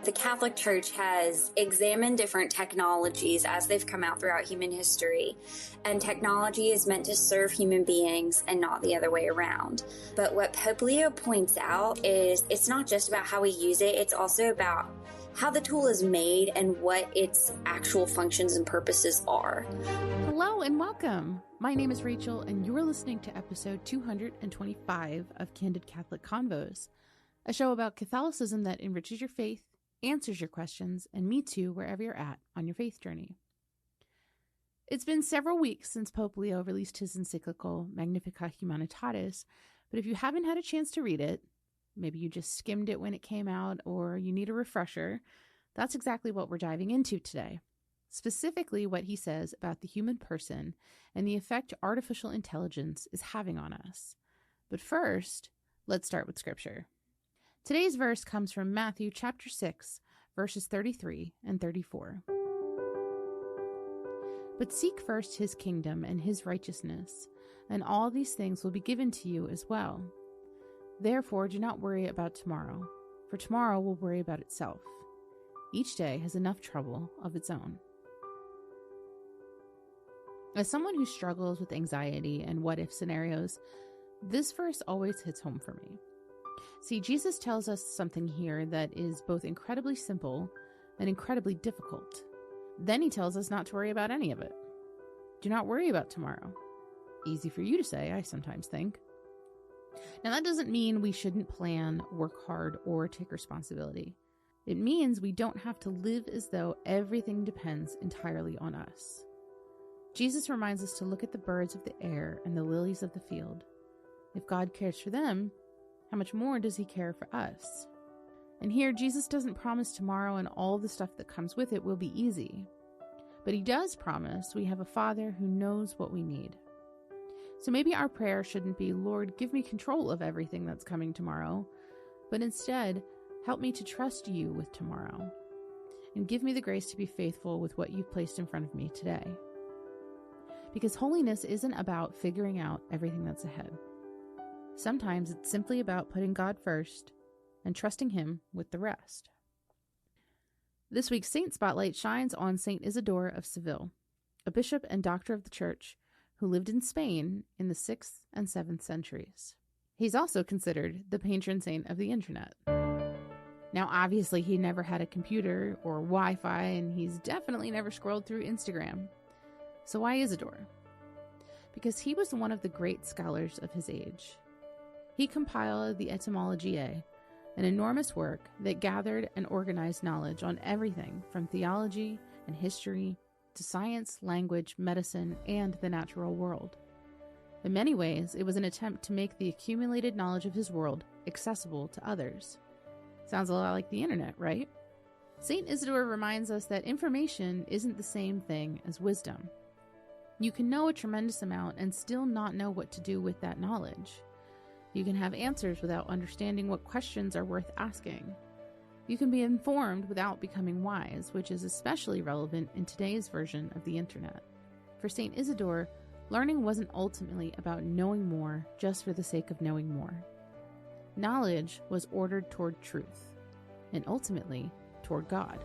The Catholic Church has examined different technologies as they've come out throughout human history, and technology is meant to serve human beings and not the other way around. But what Pope Leo points out is it's not just about how we use it, it's also about how the tool is made and what its actual functions and purposes are. Hello and welcome. My name is Rachel, and you're listening to episode 225 of Candid Catholic Convos, a show about Catholicism that enriches your faith, answers your questions, and meets you wherever you're at on your faith journey. It's been several weeks since Pope Leo released his encyclical Magnificat Humanitatis, but if you haven't had a chance to read it, maybe you just skimmed it when it came out, or you need a refresher, that's exactly what we're diving into today. Specifically what he says about the human person and the effect artificial intelligence is having on us. But first, let's start with Scripture. Today's verse comes from Matthew chapter 6, verses 33 and 34. But seek first his kingdom and his righteousness, and all these things will be given to you as well. Therefore, do not worry about tomorrow, for tomorrow will worry about itself. Each day has enough trouble of its own. As someone who struggles with anxiety and what-if scenarios, this verse always hits home for me. See, Jesus tells us something here that is both incredibly simple and incredibly difficult. Then he tells us not to worry about any of it. Do not worry about tomorrow. Easy for you to say, I sometimes think. Now, that doesn't mean we shouldn't plan, work hard, or take responsibility. It means we don't have to live as though everything depends entirely on us. Jesus reminds us to look at the birds of the air and the lilies of the field. If God cares for them, how much more does he care for us? And here, Jesus doesn't promise tomorrow and all the stuff that comes with it will be easy. But he does promise we have a Father who knows what we need. So maybe our prayer shouldn't be, Lord, give me control of everything that's coming tomorrow, but instead, help me to trust you with tomorrow, and give me the grace to be faithful with what you've placed in front of me today. Because holiness isn't about figuring out everything that's ahead. Sometimes it's simply about putting God first and trusting him with the rest. This week's Saint Spotlight shines on Saint Isidore of Seville, a bishop and doctor of the Church who lived in Spain in the 6th and 7th centuries. He's also considered the patron saint of the internet. Now, obviously, he never had a computer or Wi-Fi, and he's definitely never scrolled through Instagram. So why Isidore? Because he was one of the great scholars of his age. He compiled the Etymologiae, an enormous work that gathered and organized knowledge on everything from theology and history to science, language, medicine, and the natural world. In many ways, it was an attempt to make the accumulated knowledge of his world accessible to others. Sounds a lot like the internet, right? Saint Isidore reminds us that information isn't the same thing as wisdom. You can know a tremendous amount and still not know what to do with that knowledge. You can have answers without understanding what questions are worth asking. You can be informed without becoming wise, which is especially relevant in today's version of the internet. For Saint Isidore, learning wasn't ultimately about knowing more just for the sake of knowing more. Knowledge was ordered toward truth, and ultimately toward God.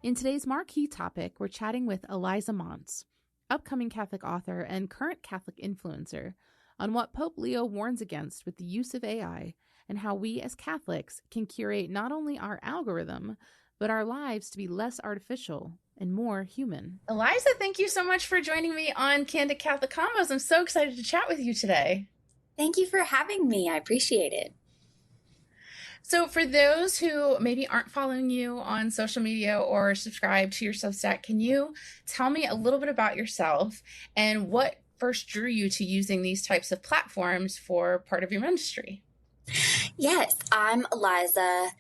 In today's marquee topic, we're chatting with Eliza Monts, upcoming Catholic author and current Catholic influencer, on what Pope Leo warns against with the use of AI and how we as Catholics can curate not only our algorithm, but our lives to be less artificial and more human. Eliza, thank you so much for joining me on Candid Catholic Convos. I'm so excited to chat with you today. Thank you for having me. I appreciate it. So for those who maybe aren't following you on social media or subscribe to your Substack, can you tell me a little bit about yourself and what first drew you to using these types of platforms for part of your ministry? Yes, I'm Eliza,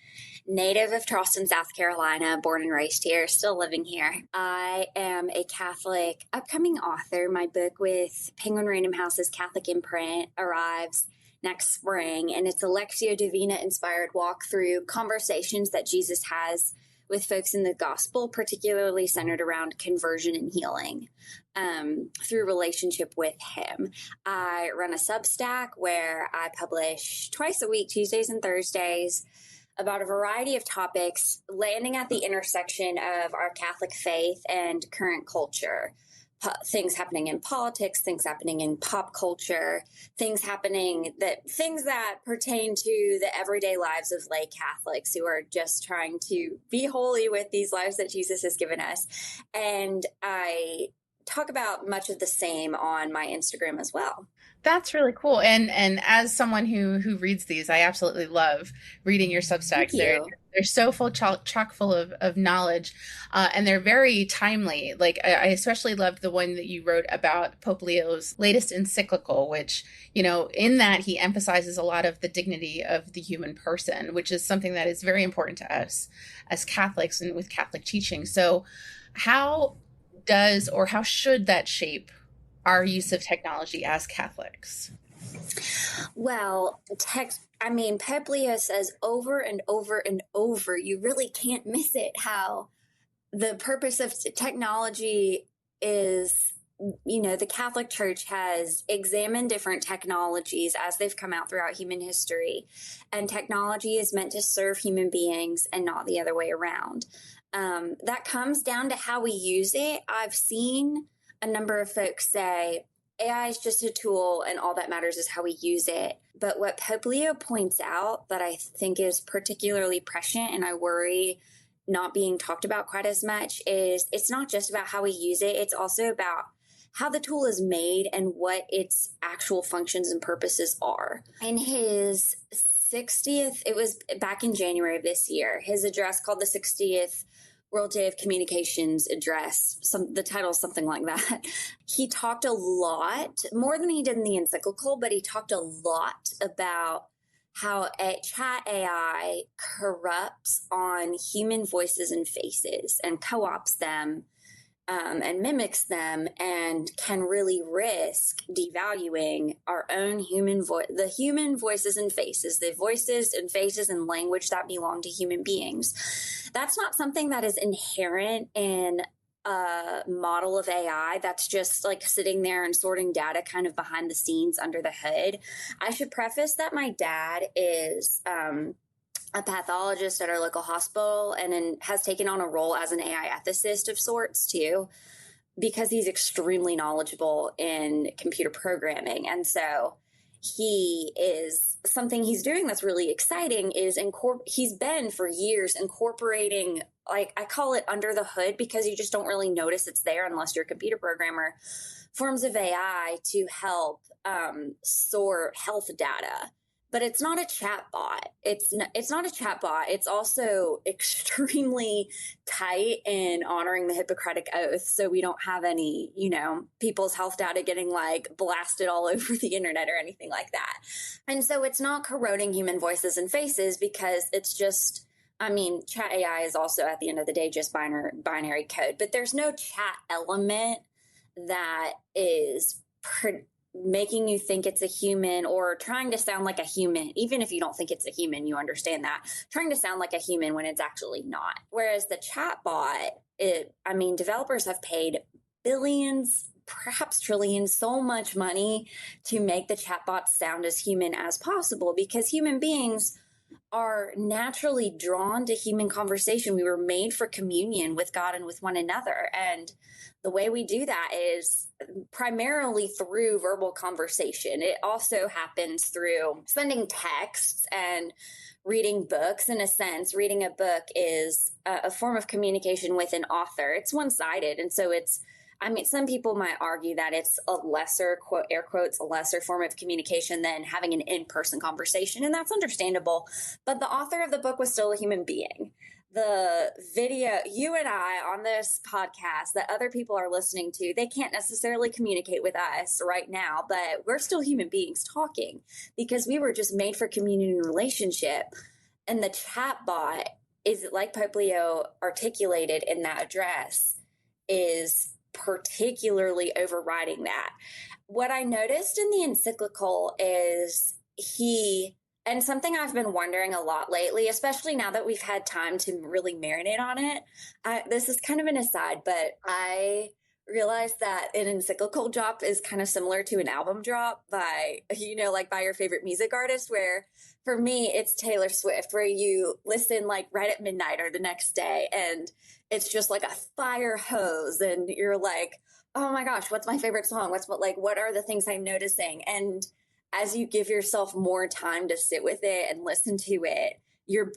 native of Charleston, South Carolina, born and raised here, still living here. I am a Catholic upcoming author. My book with Penguin Random House's Catholic imprint arrives next spring, and it's a Lectio Divina inspired walk through conversations that Jesus has with folks in the gospel, particularly centered around conversion and healing through relationship with him. I run a Substack where I publish twice a week, Tuesdays and Thursdays, about a variety of topics, landing at the intersection of our Catholic faith and current culture. Things happening in politics, things happening in pop culture, things that pertain to the everyday lives of lay Catholics who are just trying to be holy with these lives that Jesus has given us. And I talk about much of the same on my Instagram as well. That's really cool. And as someone who reads these, I absolutely love reading your Substacks. They're so full, chock full of knowledge, and they're very timely. Like I especially loved the one that you wrote about Pope Leo's latest encyclical, which, in that he emphasizes a lot of the dignity of the human person, which is something that is very important to us as Catholics and with Catholic teaching. So how should that shape our use of technology as Catholics? Well, Pope Leo says over and over and over, you really can't miss it, how the purpose of technology is, the Catholic Church has examined different technologies as they've come out throughout human history, and technology is meant to serve human beings and not the other way around. That comes down to how we use it. I've seen a number of folks say AI is just a tool and all that matters is how we use it. But what Pope Leo points out that I think is particularly prescient, and I worry not being talked about quite as much, is it's not just about how we use it. It's also about how the tool is made and what its actual functions and purposes are. In his 60th, it was back in January of this year, his address called the 60th World Day of Communications address, the title is something like that. He talked a lot, more than he did in the encyclical, but he talked a lot about how chat AI corrupts on human voices and faces and co-opts them and mimics them, and can really risk devaluing our own human voice, the human voices and faces, the voices and faces and language that belong to human beings. That's not something that is inherent in a model of AI that's just like sitting there and sorting data kind of behind the scenes under the hood. I should preface that my dad is a pathologist at our local hospital and has taken on a role as an AI ethicist of sorts too, because he's extremely knowledgeable in computer programming. And so something he's doing that's really exciting is he's been for years incorporating, like I call it under the hood because you just don't really notice it's there unless you're a computer programmer, forms of AI to help sort health data. But it's not a chat bot. It's not a chat bot. It's also extremely tight in honoring the Hippocratic Oath. So we don't have any, people's health data getting like blasted all over the internet or anything like that. And so it's not corroding human voices and faces because it's just, chat AI is also at the end of the day just binary code. But there's no chat element that is making you think it's a human or trying to sound like a human. Even if you don't think it's a human, you understand that. Trying to sound like a human when it's actually not. Whereas the chatbot, developers have paid billions, perhaps trillions, so much money to make the chatbots sound as human as possible because human beings are naturally drawn to human conversation. We were made for communion with God and with one another. And the way we do that is primarily through verbal conversation. It also happens through sending texts and reading books. In a sense, reading a book is a form of communication with an author. It's one-sided. And so some people might argue that it's a lesser, quote, air quotes, a lesser form of communication than having an in-person conversation. And that's understandable. But the author of the book was still a human being. The video, you and I on this podcast that other people are listening to, they can't necessarily communicate with us right now, but we're still human beings talking because we were just made for communion and relationship. And the chatbot is, like Pope Leo articulated in that address, is particularly overriding that. What I noticed in the encyclical is and something I've been wondering a lot lately, especially now that we've had time to really marinate on it. This is kind of an aside, but I realized that an encyclical drop is kind of similar to an album drop by, like by your favorite music artist, where for me, it's Taylor Swift, where you listen like right at midnight or the next day, and it's just like a fire hose. And you're like, oh my gosh, what's my favorite song? What are the things I'm noticing? And as you give yourself more time to sit with it and listen to it, you're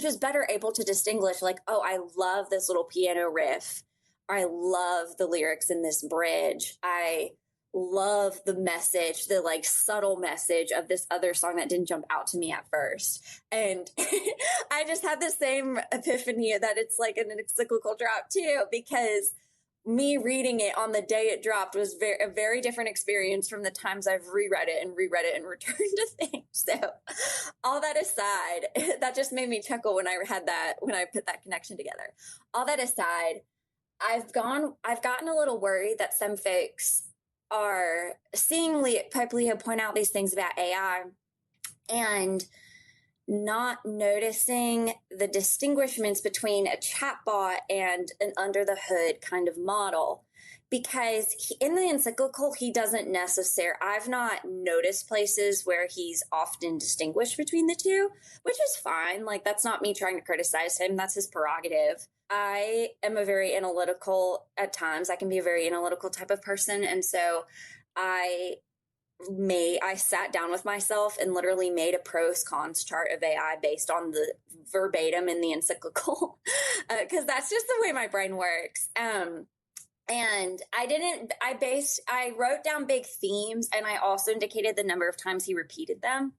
just better able to distinguish like, oh, I love this little piano riff. I love the lyrics in this bridge. I love the message, the like subtle message of this other song that didn't jump out to me at first. And I just had the same epiphany that it's like an encyclical drop too, because me reading it on the day it dropped was a very different experience from the times I've reread it and returned to things. So all that aside, that just made me chuckle when I put that connection together. All that aside, I've gotten a little worried that some folks are seeing Pope Leo point out these things about AI and not noticing the distinguishments between a chatbot and an under the hood kind of model. Because in the encyclical, he doesn't necessarily, I've not noticed places where he's often distinguished between the two, which is fine. Like, that's not me trying to criticize him. That's his prerogative. I am at times, I can be a very analytical type of person. And so I sat down with myself and literally made a pros cons chart of AI based on the verbatim in the encyclical, because that's just the way my brain works. And I wrote down big themes, and I also indicated the number of times he repeated them.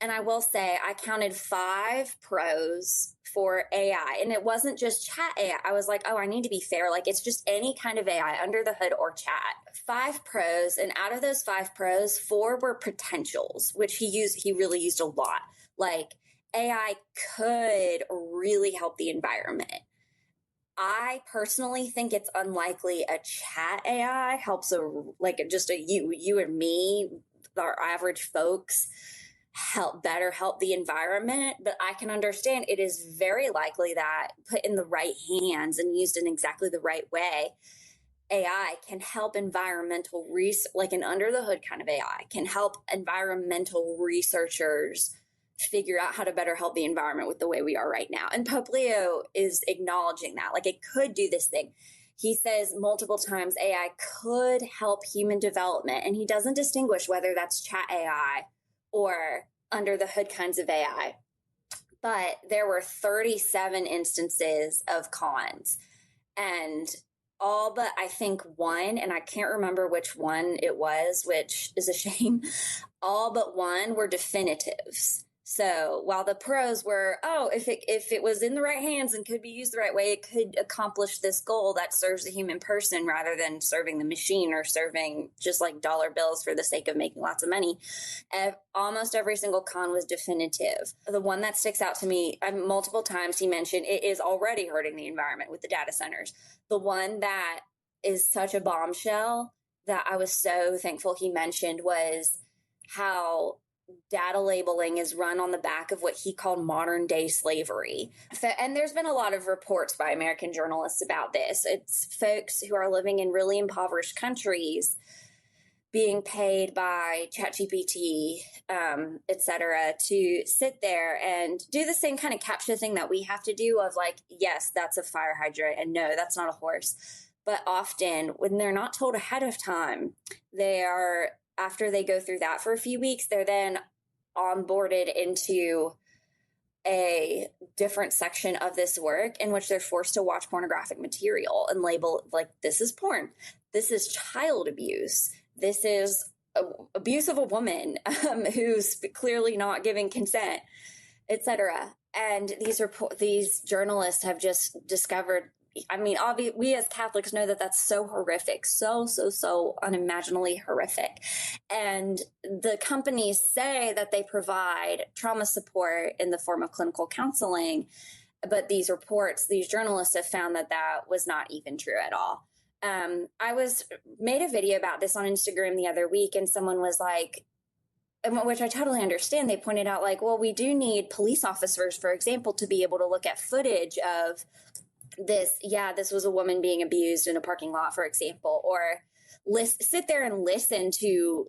And I will say I counted 5 pros for AI, and it wasn't just chat AI. I was like, oh, I need to be fair. Like, it's just any kind of AI under the hood or chat. 5 pros. And out of those 5 pros, 4 were potentials, which he really used a lot. Like, AI could really help the environment. I personally think it's unlikely a chat AI helps you and me, our average folks, help the environment. But I can understand it is very likely that put in the right hands and used in exactly the right way, AI can help environmental like an under the hood kind of AI can help environmental researchers figure out how to better help the environment with the way we are right now. And Pope Leo is acknowledging that, like, it could do this thing. He says multiple times AI could help human development, and he doesn't distinguish whether that's chat AI or under the hood kinds of AI. But there were 37 instances of cons, and all but I think one, and I can't remember which one it was, which is a shame, all but one were definitives. So while the pros were, if it was in the right hands and could be used the right way, it could accomplish this goal that serves the human person rather than serving the machine or serving just like dollar bills for the sake of making lots of money. Almost every single con was definitive. The one that sticks out to me, multiple times he mentioned it is already hurting the environment with the data centers. The one that is such a bombshell that I was so thankful he mentioned was how data labeling is run on the back of what he called modern day slavery. And there's been a lot of reports by American journalists about this. It's folks who are living in really impoverished countries being paid by ChatGPT, et cetera, to sit there and do the same kind of CAPTCHA thing that we have to do of like, yes, that's a fire hydrant, and no, that's not a horse. But often when they're not told ahead of time, after they go through that for a few weeks, they're then onboarded into a different section of this work in which they're forced to watch pornographic material and label like, this is porn, this is child abuse, this is abuse of a woman who's clearly not giving consent, etc. And these journalists have just discovered, I mean, we as Catholics know that that's so horrific, so unimaginably horrific. And the companies say that they provide trauma support in the form of clinical counseling, but these journalists have found that was not even true at all. I made a video about this on Instagram the other week, and someone was like, which I totally understand. They pointed out like, well, we do need police officers, for example, to be able to look at footage of this was a woman being abused in a parking lot, for example, or sit there and listen to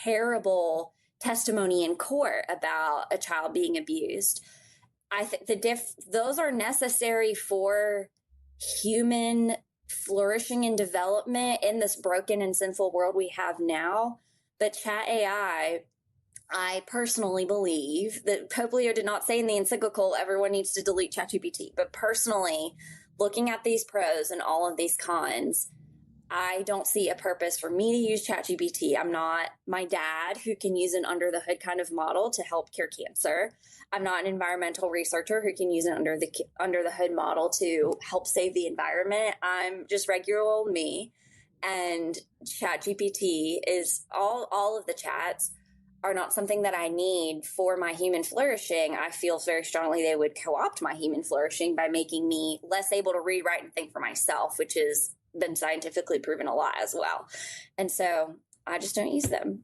terrible testimony in court about a child being abused. I think those are necessary for human flourishing and development in this broken and sinful world we have now. But chat AI, I personally believe that Pope Leo did not say in the encyclical everyone needs to delete ChatGPT, but personally, looking at these pros and all of these cons, I don't see a purpose for me to use ChatGPT. I'm not my dad, who can use an under the hood kind of model to help cure cancer. I'm not an environmental researcher who can use an under the hood model to help save the environment. I'm just regular old me. And ChatGPT is all of the chats are not something that I need for my human flourishing. I feel very strongly they would co-opt my human flourishing by making me less able to read, write, and think for myself, which has been scientifically proven a lie as well. And so I just don't use them.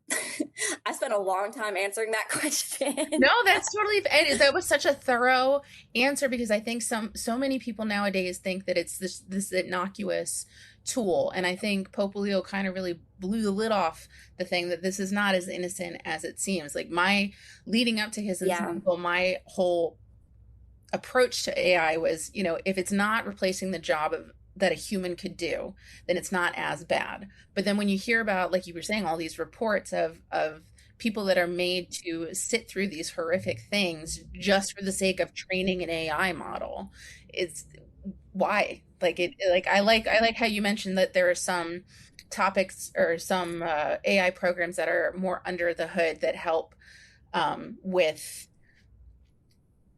I spent a long time answering that question. No, that's totally, that was such a thorough answer, because I think so many people nowadays think that it's this innocuous tool. And I think Pope Leo kind of really blew the lid off the thing that this is not as innocent as it seems. Like, my leading up to his example, my whole approach to AI was, if it's not replacing the job that a human could do, then it's not as bad. But then when you hear about, like you were saying, all these reports of people that are made to sit through these horrific things just for the sake of training an AI model, it's why? I like how you mentioned that there are some topics or some AI programs that are more under the hood that help with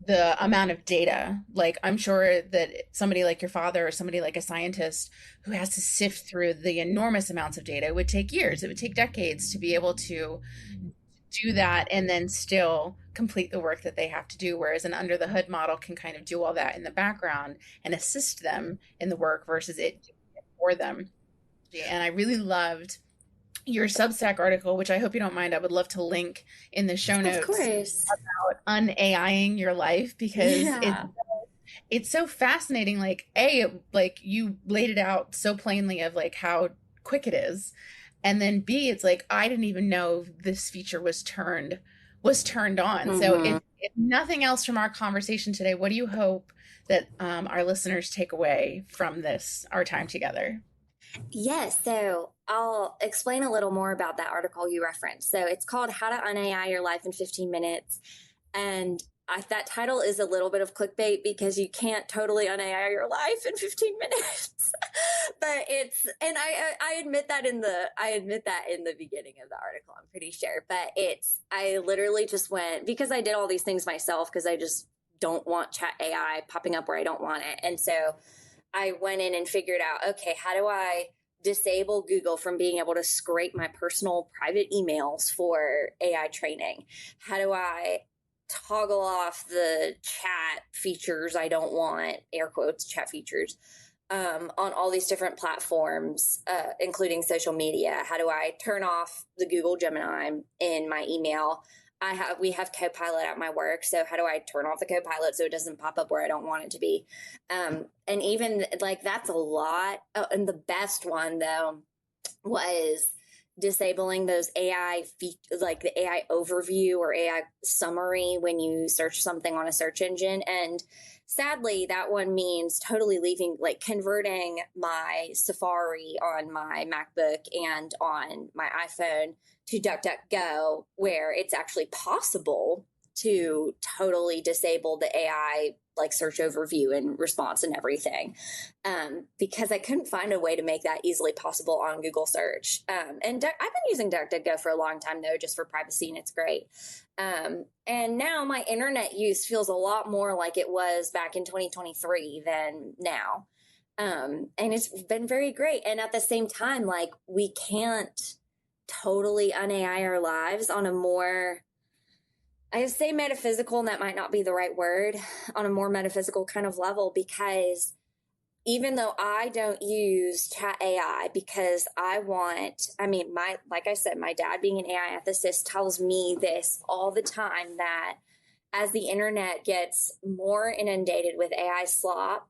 the amount of data. Like, I'm sure that somebody like your father or somebody like a scientist who has to sift through the enormous amounts of data, it would take years, it would take decades to be able to do that and then still complete the work that they have to do. Whereas an under the hood model can kind of do all that in the background and assist them in the work versus it doing it for them. And I really loved your Substack article, which I hope you don't mind. I would love to link in the show notes. Of course. About un-AIing your life, because it's so fascinating. Like you laid it out so plainly of like how quick it is. And then B, it's like, I didn't even know this feature was turned on. Mm-hmm. So if nothing else from our conversation today, what do you hope that our listeners take away from our time together? Yes. So I'll explain a little more about that article you referenced. So it's called How to Un-AI Your Life in 15 Minutes. And that title is a little bit of clickbait, because you can't totally un-AI your life in 15 minutes. But and I admit that in the beginning of the article, I'm pretty sure. But I literally just went, because I did all these things myself, because I just don't want chat AI popping up where I don't want it. And so I went in and figured out, okay, how do I disable Google from being able to scrape my personal private emails for AI training? How do I toggle off the chat features I don't want, air quotes, chat features, on all these different platforms, including social media? How do I turn off the Google Gemini in my email? We have Copilot at my work. So how do I turn off the Copilot so it doesn't pop up where I don't want it to be? And even like, that's a lot. Oh, and the best one though was disabling those AI like the AI overview or AI summary when you search something on a search engine. And sadly, that one means totally converting my Safari on my MacBook and on my iPhone to DuckDuckGo, where it's actually possible to totally disable the AI search overview and response and everything, because I couldn't find a way to make that easily possible on Google search. And I've been using DuckDuckGo for a long time though, just for privacy, and it's great. And now my internet use feels a lot more like it was back in 2023 than now. And it's been very great. And at the same time, we can't totally un-AI our lives on a more, I say metaphysical, and that might not be the right word, on a more metaphysical kind of level, because even though I don't use chat AI because like I said, my dad being an AI ethicist tells me this all the time, that as the internet gets more inundated with AI slop,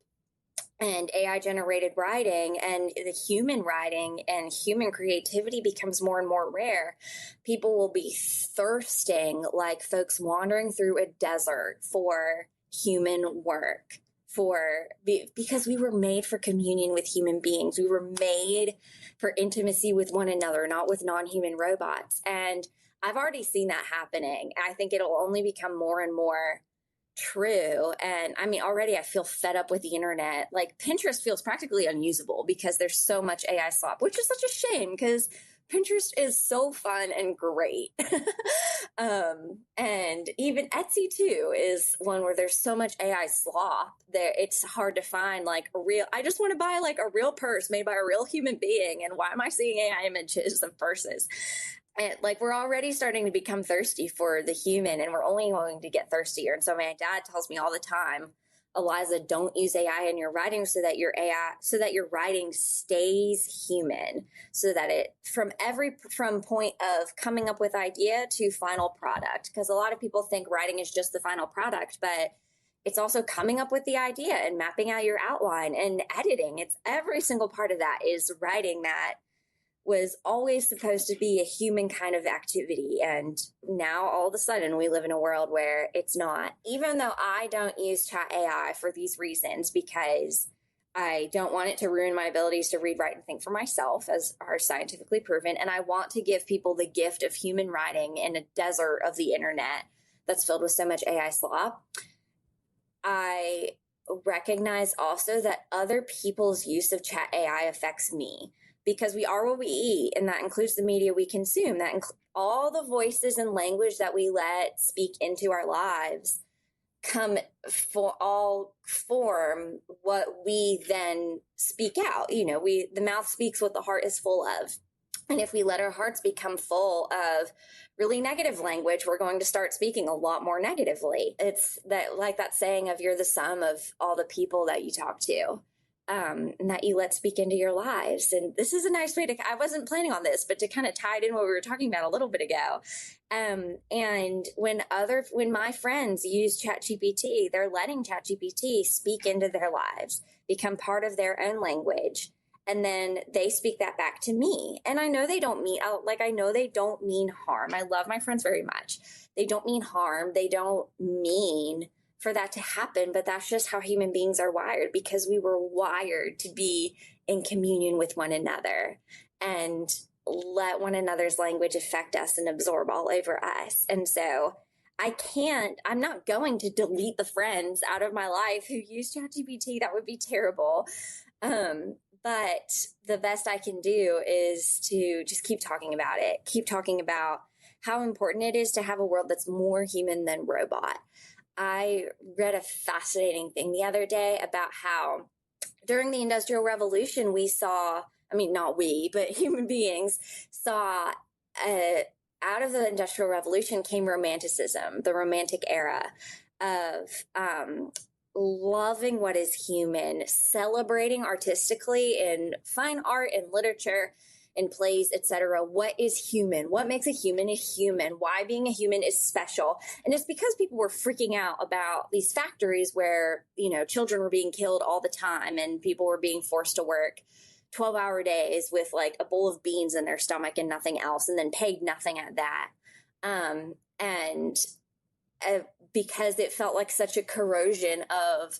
and AI generated writing and the human writing and human creativity becomes more and more rare, people will be thirsting like folks wandering through a desert for human work, because we were made for communion with human beings. We were made for intimacy with one another, not with non-human robots. And I've already seen that happening. I think it'll only become more and more true. And I mean, already I feel fed up with the internet. Like Pinterest feels practically unusable because there's so much AI slop, which is such a shame because Pinterest is so fun and great. And even Etsy too is one where there's so much AI slop there. It's hard to find like a real, I just want to buy like a real purse made by a real human being. And why am I seeing AI images of purses? And like we're already starting to become thirsty for the human, and we're only going to get thirstier. And so my dad tells me all the time, Eliza, don't use AI in your writing so that your writing stays human, so that it from point of coming up with idea to final product. Because a lot of people think writing is just the final product, but it's also coming up with the idea and mapping out your outline and editing. It's every single part of that is writing that was always supposed to be a human kind of activity. And now all of a sudden we live in a world where it's not. Even though I don't use chat AI for these reasons, because I don't want it to ruin my abilities to read, write, and think for myself, as are scientifically proven. And I want to give people the gift of human writing in a desert of the internet that's filled with so much AI slop. I recognize also that other people's use of chat AI affects me, because we are what we eat, and that includes the media we consume. That all the voices and language that we let speak into our lives all form what we then speak out. You know, the mouth speaks what the heart is full of. And if we let our hearts become full of really negative language, we're going to start speaking a lot more negatively. It's that, like that saying of you're the sum of all the people that you talk to. And that you let speak into your lives. And this is a nice way I wasn't planning on this, but to kind of tie it in what we were talking about a little bit ago. And when my friends use ChatGPT, they're letting ChatGPT speak into their lives, become part of their own language. And then they speak that back to me. And I know they don't mean harm. I love my friends very much. They don't mean harm. They don't mean for that to happen, but that's just how human beings are wired, because we were wired to be in communion with one another and let one another's language affect us and absorb all over us. And so I'm not going to delete the friends out of my life who use ChatGPT. That would be terrible. But the best I can do is to just keep talking about it, keep talking about how important it is to have a world that's more human than robot. I read a fascinating thing the other day about how during the Industrial Revolution, human beings saw out of the Industrial Revolution came Romanticism, the Romantic era of loving what is human, celebrating artistically in fine art and literature, in plays, etc. What is human? What makes a human? Why being a human is special? And it's because people were freaking out about these factories where, children were being killed all the time and people were being forced to work 12-hour days with like a bowl of beans in their stomach and nothing else, and then paid nothing at that. Because it felt like such a corrosion of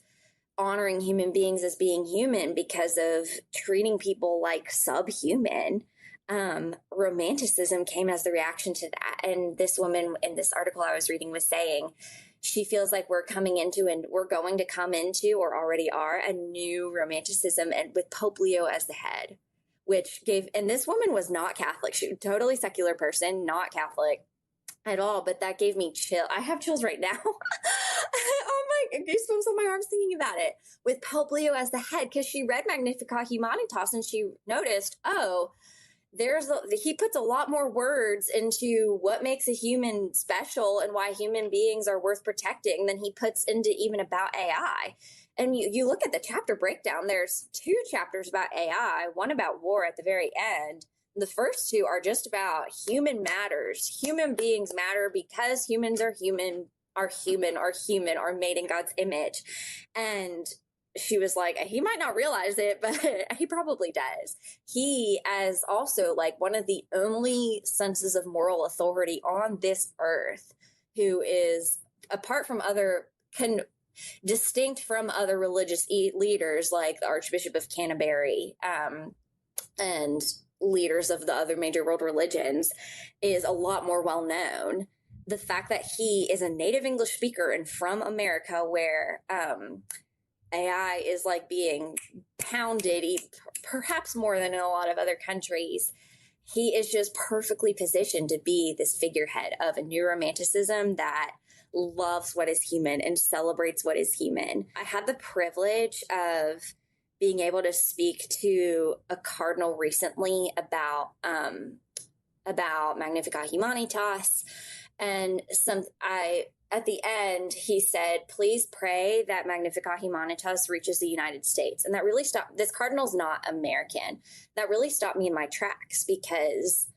honoring human beings as being human because of treating people like subhuman. Romanticism came as the reaction to that. And this woman in this article I was reading was saying she feels like we're going to come into, or already are, a new romanticism, and with Pope Leo as the head, and this woman was not Catholic. She was a totally secular person, not Catholic at all, but that gave me chill. I have chills right now. Oh my, goosebumps on my arms thinking about it. With Pope Leo as the head, because she read Magnificat Humanitas and she noticed, he puts a lot more words into what makes a human special and why human beings are worth protecting than he puts into even about AI. And you look at the chapter breakdown, there's 2 chapters about AI, one about war at the very end. The first 2 are just about human matters. Human beings matter because humans are made in God's image. And she was like, he might not realize it, but he probably does. He, as also like one of the only senses of moral authority on this earth, who is apart from other, distinct from other religious leaders like the Archbishop of Canterbury, and leaders of the other major world religions, is a lot more well known. The fact that he is a native English speaker and from America, where AI is like being pounded, perhaps more than in a lot of other countries, he is just perfectly positioned to be this figurehead of a new romanticism that loves what is human and celebrates what is human. I had the privilege of being able to speak to a cardinal recently about Magnificat Humanitas, and at the end, he said, please pray that Magnificat Humanitas reaches the United States. And that really stopped, this cardinal's not American. That really stopped me in my tracks, because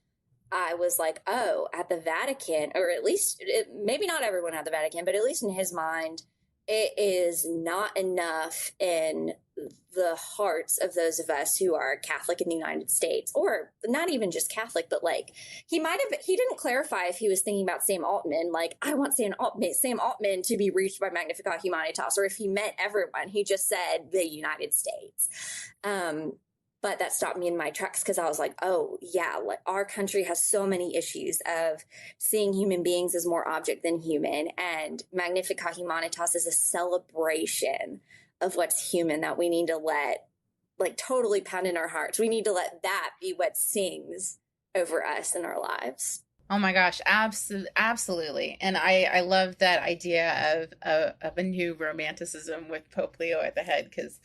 I was like, oh, at the Vatican, or at least, maybe not everyone at the Vatican, but at least in his mind, it is not enough in the hearts of those of us who are Catholic in the United States, or not even just Catholic, but like he didn't clarify if he was thinking about Sam Altman, like I want Sam Altman to be reached by Magnificat Humanitas, or if he meant everyone. He just said the United States. But that stopped me in my tracks, because I was like, oh, yeah, like our country has so many issues of seeing human beings as more object than human. And Magnificat Humanitas is a celebration of what's human that we need to let, like, totally pound in our hearts. We need to let that be what sings over us in our lives. Oh my gosh, absolutely. And I love that idea of a new romanticism with Pope Leo at the head, because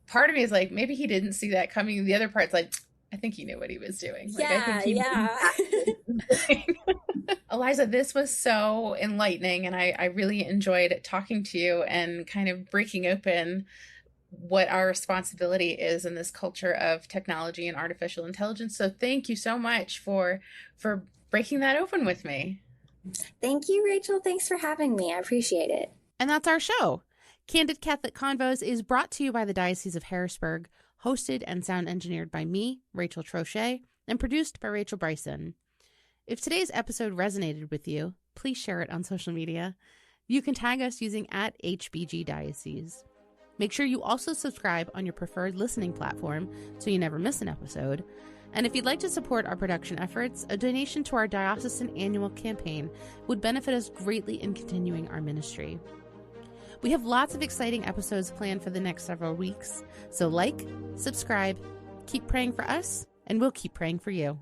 part of me is like, maybe he didn't see that coming. The other part's like, I think he knew what he was doing. Like, yeah, Eliza, this was so enlightening, and I really enjoyed talking to you and kind of breaking open what our responsibility is in this culture of technology and artificial intelligence. So thank you so much for breaking that open with me. Thank you, Rachel. Thanks for having me. I appreciate it. And that's our show. Candid Catholic Convos is brought to you by the Diocese of Harrisburg, hosted and sound engineered by me, Rachel Trochet, and produced by Rachel Bryson. If today's episode resonated with you, please share it on social media. You can tag us using @HBGDiocese. Make sure you also subscribe on your preferred listening platform so you never miss an episode. And if you'd like to support our production efforts, a donation to our diocesan annual campaign would benefit us greatly in continuing our ministry. We have lots of exciting episodes planned for the next several weeks, so like, subscribe, keep praying for us, and we'll keep praying for you.